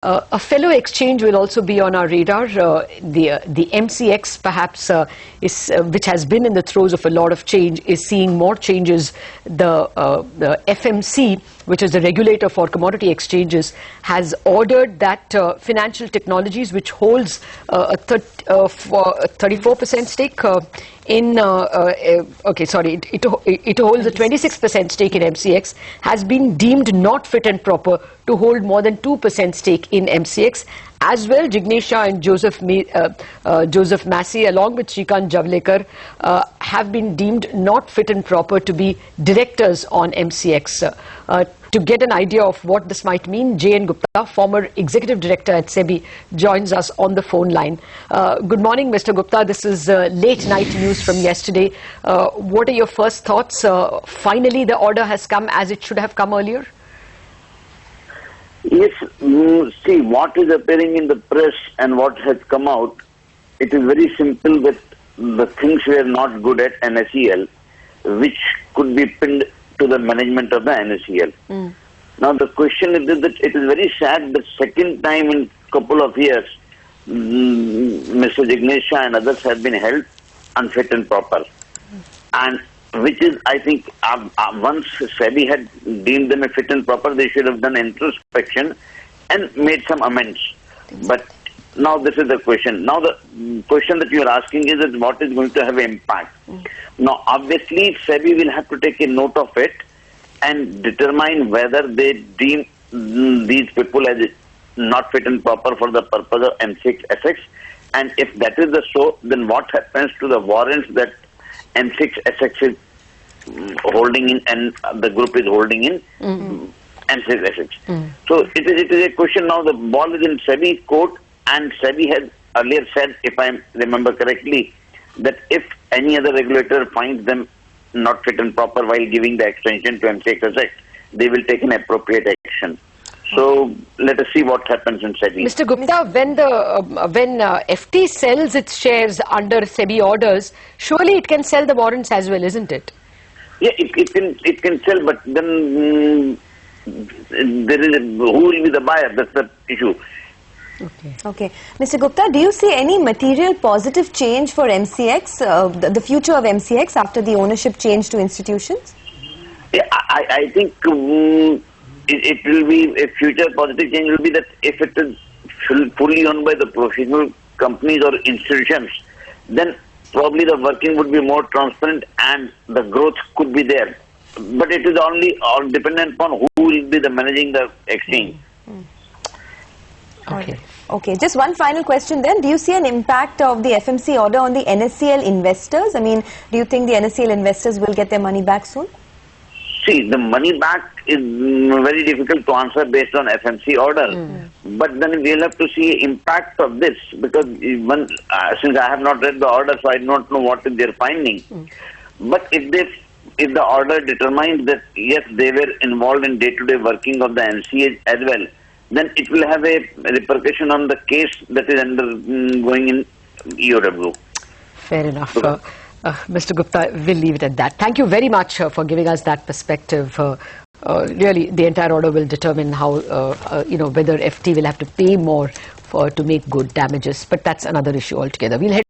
A fellow exchange will also be on our radar. The MCX, perhaps, which has been in the throes of a lot of change, is seeing more changes. The FMC, which is the regulator for commodity exchanges, has ordered that financial technologies, which holds a 34% stake it holds a 26% stake in MCX, has been deemed not fit and proper to hold more than 2% stake in MCX. As well, Jignesha and Joseph Massey, along with Shrikant Javlekar, have been deemed not fit and proper to be directors on MCX. To get an idea of what this might mean, J.N. Gupta, former executive director at SEBI, joins us on the phone line. Good morning, Mr. Gupta. This is late night news from yesterday. What are your first thoughts? Finally, the order has come as it should have come earlier? Yes, see, what is appearing in the press and what has come out, it is very simple that the things were not good at NSEL, which could be pinned to the management of the NSEL. Now the question is that it is very sad that second time in couple of years, Mr. Jignesha and others have been held unfit and proper. And which is, I think, once SEBI had deemed them a fit and proper, they should have done introspection and made some amends. But now this is the question. Now the question that you are asking is that what is going to have an impact. Now obviously SEBI will have to take a note of it and determine whether they deem these people as not fit and proper for the purpose of MCX SX. And if that is the so, then what happens to the warrants that MCX SX is holding in and the group is holding in MCX SX. So it is a question now. The ball is in SEBI court, and SEBI has earlier said, if I remember correctly, that if any other regulator finds them not fit and proper while giving the extension to MCX SX, they will take an appropriate action. So let us see what happens in SEBI. Mr. Gupta, when FT sells its shares under SEBI orders, surely it can sell the warrants as well, isn't it? Yeah, it can sell, but then there is who will be the buyer? That's the issue. Okay. Mr. Gupta, do you see any material positive change for MCX, the future of MCX after the ownership change to institutions? Yeah, I think it will be a future positive change will be that if it is fully owned by the professional companies or institutions, then probably the working would be more transparent and the growth could be there. But it is only all dependent upon who will be the managing the exchange. Okay, just one final question then. Do you see an impact of the FMC order on the NSEL investors? I mean, do you think the NSEL investors will get their money back soon? See, the money back is very difficult to answer based on FMC order. But then we'll have to see impact of this, because even, since I have not read the order, so I don't know what is their finding. But if the order determines that yes, they were involved in day-to-day working of the NCA as well, then it will have a repercussion on the case that is going in EOW. Fair enough. Mr. Gupta, we'll leave it at that. Thank you very much for giving us that perspective. Really, the entire order will determine how, whether FT will have to pay more to make good damages. But that's another issue altogether. We'll head